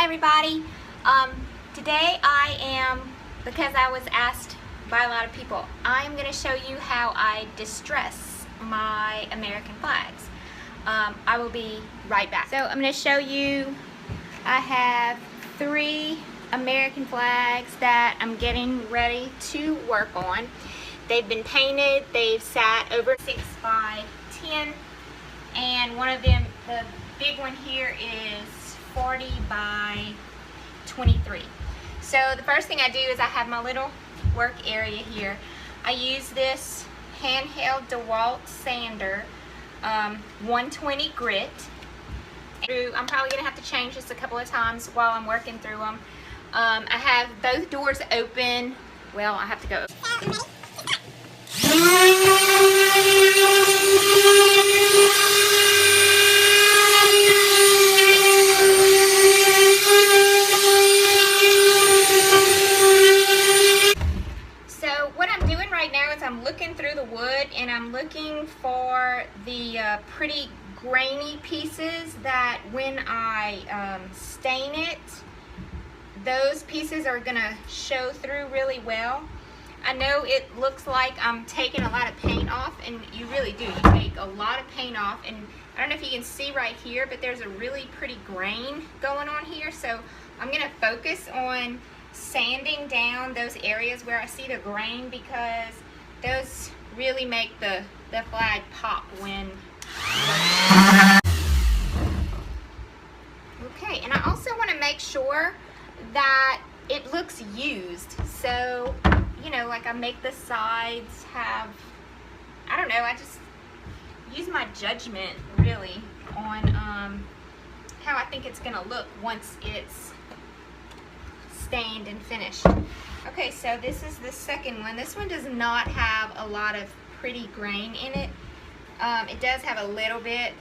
Hi everybody. Today I am, because I was asked by a lot of people, I'm going to show you how I distress my American flags. I will be right back. So I'm going to show you, I have 3 American flags that I'm getting ready to work on. They've been painted, they've sat over 6 by 10, and one of them, the big one here, is 40 by 23. So the first thing I do is I have my little work area here. I use this handheld DeWalt sander, 120 grit. I'm probably going to have to change this a couple of times while I'm working through them. I have both doors open. Well, I have to go. So what I'm doing right now is I'm looking through the wood and I'm looking for the pretty grainy pieces that when I stain it, those pieces are gonna show through really well. I know it looks like I'm taking a lot of paint off, and you really do. You take a lot of paint off, and I don't know if you can see right here, but there's a really pretty grain going on here. So I'm gonna focus on sanding down those areas where I see the grain, because those really make the flag pop when. Okay, and I also want to make sure that it looks used. So, you know, like I make the sides have, I don't know, I just use my judgment really on how I think it's gonna look once it's stained and finished. Okay, so this is the second one. This one does not have a lot of pretty grain in it. It does have a little bit,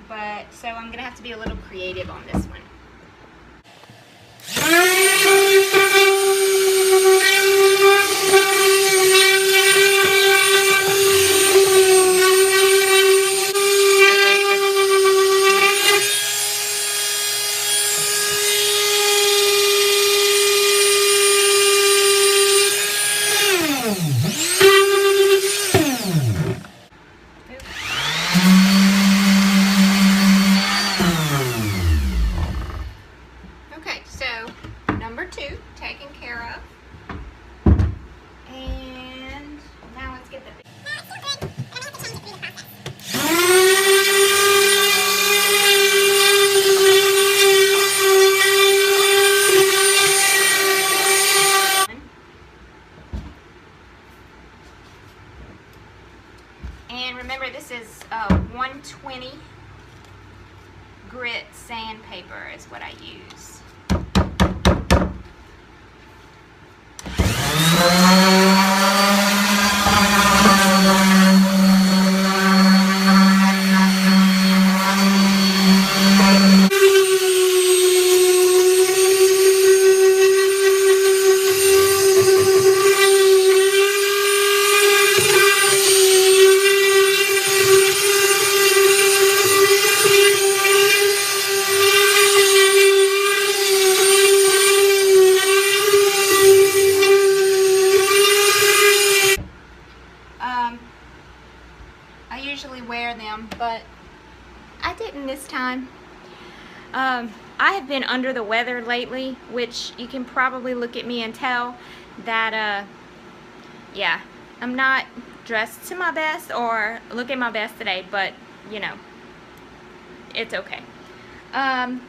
but so I'm gonna have to be a little creative on this one. Okay, so number 2 taken care of, and now let's get the and remember, this is 120 grit sandpaper is what I use. I usually wear them, but I didn't this time. I have been under the weather lately, which you can probably look at me and tell that, yeah, I'm not dressed to my best or looking my best today, but, you know, it's okay. And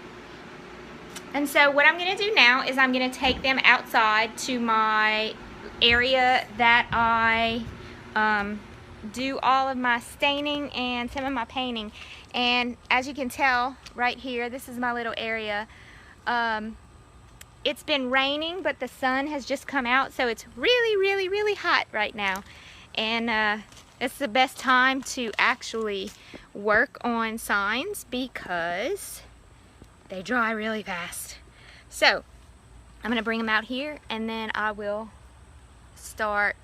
so what I'm going to do now is I'm going to take them outside to my area that I do all of my staining and some of my painting. And as you can tell right here, this is my little area. It's been raining, but the sun has just come out, so it's really hot right now. And it's the best time to actually work on signs because they dry really fast. So I'm gonna bring them out here, and then I will start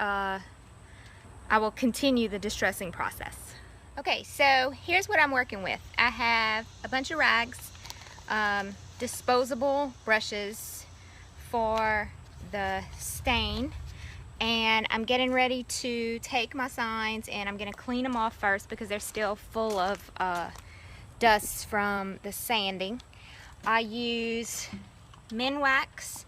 I will continue the distressing process. Okay, so here's what I'm working with. I have a bunch of rags. disposable brushes for the stain, and I'm getting ready to take my signs and I'm going to clean them off first because they're still full of dust from the sanding. I use Minwax.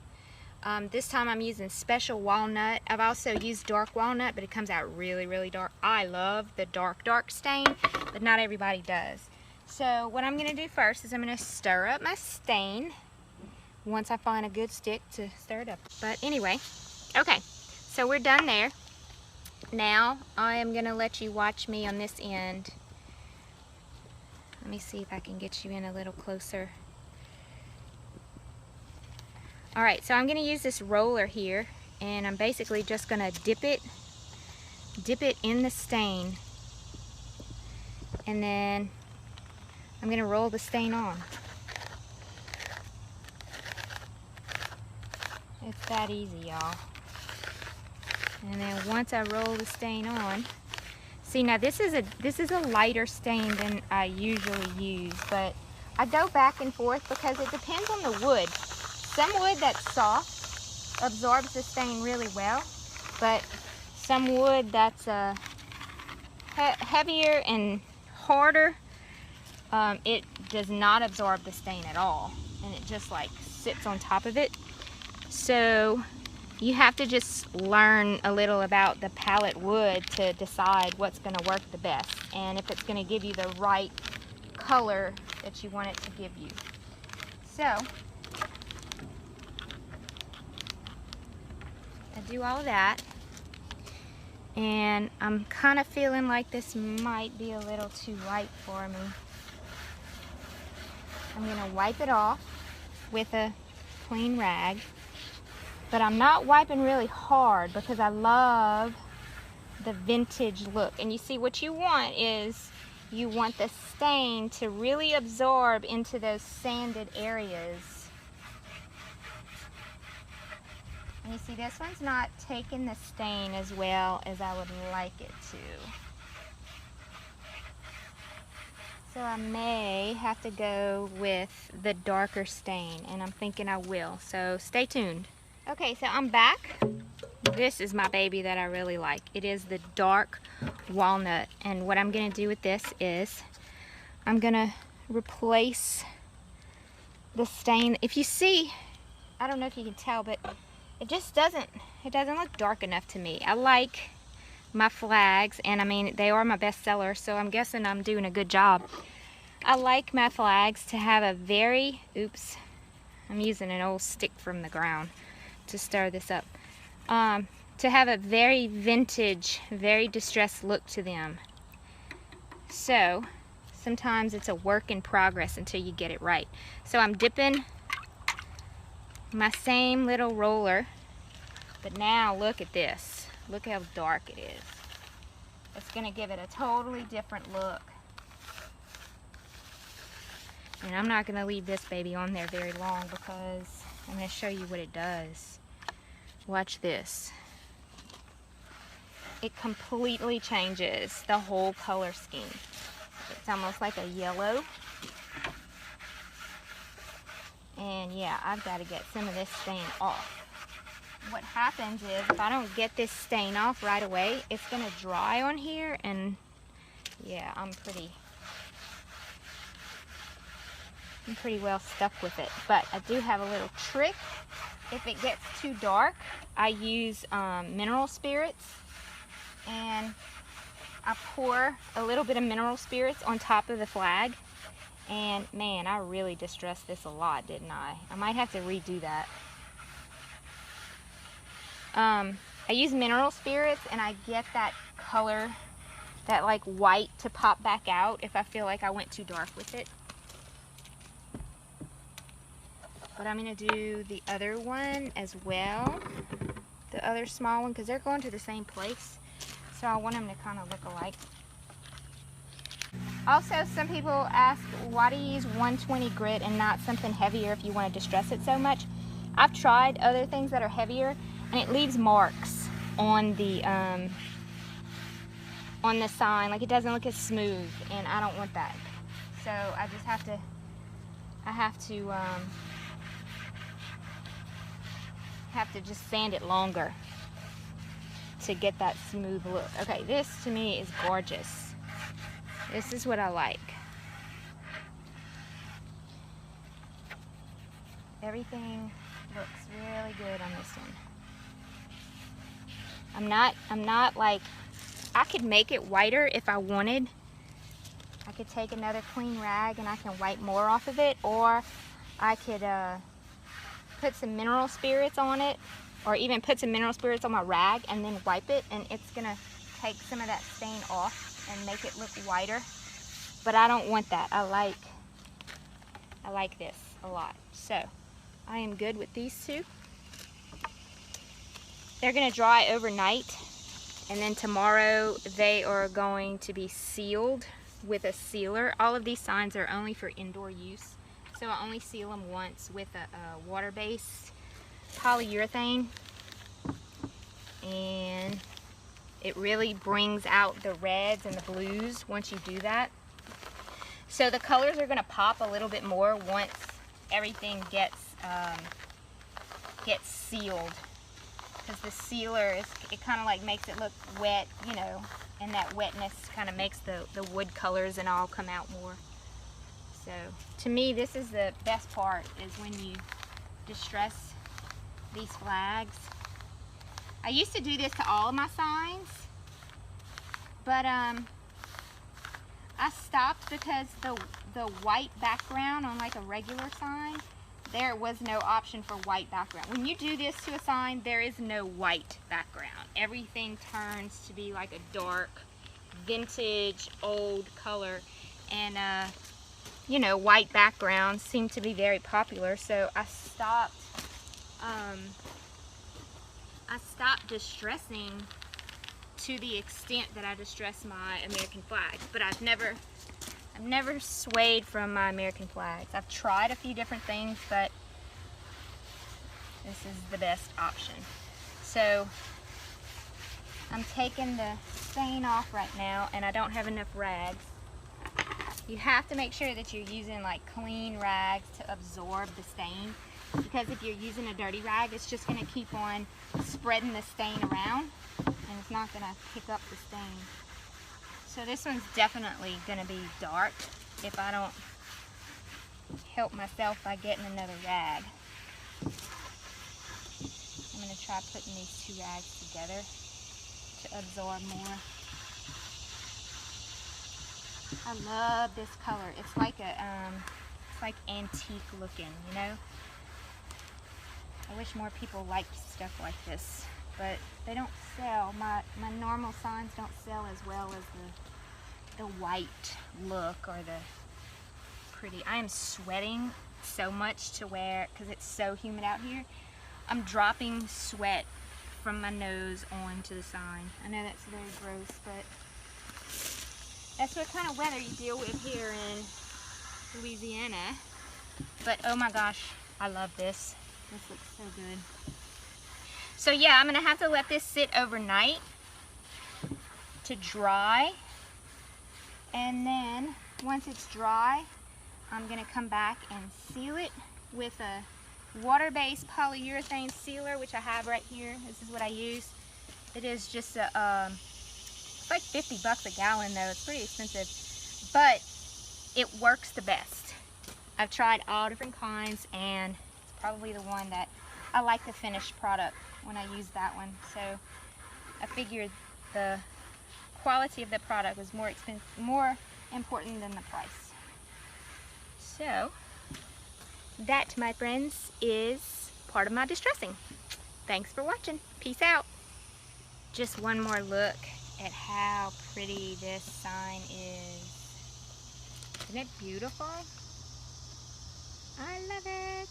This time I'm using special walnut. I've also used dark walnut, but it comes out really dark. I love the dark stain, but not everybody does. So what I'm going to do first is I'm going to stir up my stain once I find a good stick to stir it up. But anyway, okay, so we're done there. Now I am going to let you watch me on this end. Let me see if I can get you in a little closer. Alright, so I'm going to use this roller here, and I'm basically just going to dip it in the stain, and then I'm going to roll the stain on. It's that easy, y'all. And then once I roll the stain on, see, now this is a lighter stain than I usually use, but I go back and forth because it depends on the wood. Some wood that's soft absorbs the stain really well, but some wood that's heavier and harder, it does not absorb the stain at all, and it just like sits on top of it. So you have to just learn a little about the pallet wood to decide what's going to work the best and if it's going to give you the right color that you want it to give you. So I do all of that, and I'm kind of feeling like this might be a little too light for me. I'm going to wipe it off with a clean rag, but I'm not wiping really hard because I love the vintage look. And you see, what you want is you want the stain to really absorb into those sanded areas. And you see, this one's not taking the stain as well as I would like it to. So I may have to go with the darker stain, and I'm thinking I will. So stay tuned. Okay, so I'm back. This is my baby that I really like. It is the dark walnut. And what I'm going to do with this is I'm going to replace the stain. If you see, I don't know if you can tell, but it just doesn't look dark enough to me. I like my flags, and I mean, they are my best seller, so I'm guessing I'm doing a good job. I like my flags to have a very, oops, I'm using an old stick from the ground to stir this up, to have a very vintage, very distressed look to them. So sometimes it's a work in progress until you get it right. So I'm dipping my same little roller, but now look at this. Look how dark it is. It's going to give it a totally different look. And I'm not going to leave this baby on there very long because I'm going to show you what it does. Watch this. It completely changes the whole color scheme. It's almost like a yellow. And yeah, I've got to get some of this stain off. What happens is, if I don't get this stain off right away, it's going to dry on here, and yeah, I'm pretty well stuck with it. But I do have a little trick. If it gets too dark, I use mineral spirits, and I pour a little bit of mineral spirits on top of the flag. And man, I really distressed this a lot, didn't I? I might have to redo that. I use mineral spirits, and I get that color, that like white, to pop back out if I feel like I went too dark with it. But I'm going to do the other one as well, the other small one, because they're going to the same place. So I want them to kind of look alike. Also, some people ask, why do you use 120 grit and not something heavier if you want to distress it so much? I've tried other things that are heavier, and it leaves marks on the sign. Like, it doesn't look as smooth, and I don't want that. So I just have to I have to just sand it longer to get that smooth look. Okay, this to me is gorgeous. This is what I like. Everything looks really good on this one. I'm not like, I could make it whiter if I wanted. I could take another clean rag and I can wipe more off of it, or I could put some mineral spirits on it, or even put some mineral spirits on my rag and then wipe it, and it's gonna take some of that stain off and make it look whiter. But I don't want that. I like this a lot. So I am good with these two. They're gonna dry overnight, and then tomorrow they are going to be sealed with a sealer. All of these signs are only for indoor use, so I only seal them once with a water-based polyurethane, and it really brings out the reds and the blues once you do that. So the colors are gonna pop a little bit more once everything gets sealed, because the sealer it kind of like makes it look wet, you know, and that wetness kind of makes the wood colors and all come out more. So to me, this is the best part, is when you distress these flags. I used to do this to all of my signs, but I stopped because the white background on like a regular sign, there was no option for white background. When you do this to a sign, there is no white background. Everything turns to be like a dark, vintage, old color, and you know, white backgrounds seem to be very popular. So I stopped distressing to the extent that I distress my American flags. But I've never swayed from my American flags. I've tried a few different things, but this is the best option. So I'm taking the stain off right now, and I don't have enough rags. You have to make sure that you're using like clean rags to absorb the stain, because if you're using a dirty rag, it's just gonna keep on spreading the stain around, and it's not gonna pick up the stain. So this one's definitely gonna be dark if I don't help myself by getting another rag. I'm gonna try putting these two rags together to absorb more. I love this color. It's like it's like antique looking, you know? I wish more people liked stuff like this, but they don't sell. My normal signs don't sell as well as the white look or the pretty. I am sweating so much to where, because it's so humid out here, I'm dropping sweat from my nose onto the sign. I know that's very gross, but that's what kind of weather you deal with here in Louisiana. But oh my gosh, I love this. This looks so good. So yeah, I'm gonna have to let this sit overnight to dry. And then once it's dry, I'm gonna come back and seal it with a water-based polyurethane sealer, which I have right here. This is what I use. It is just a, it's like 50 bucks a gallon though. It's pretty expensive, but it works the best. I've tried all different kinds, and it's probably the one that I like the finished product when I use that one. So I figured the quality of the product was more important than the price. So that, my friends, is part of my distressing. Thanks for watching. Peace out. Just one more look at how pretty this sign is. Isn't it beautiful? I love it.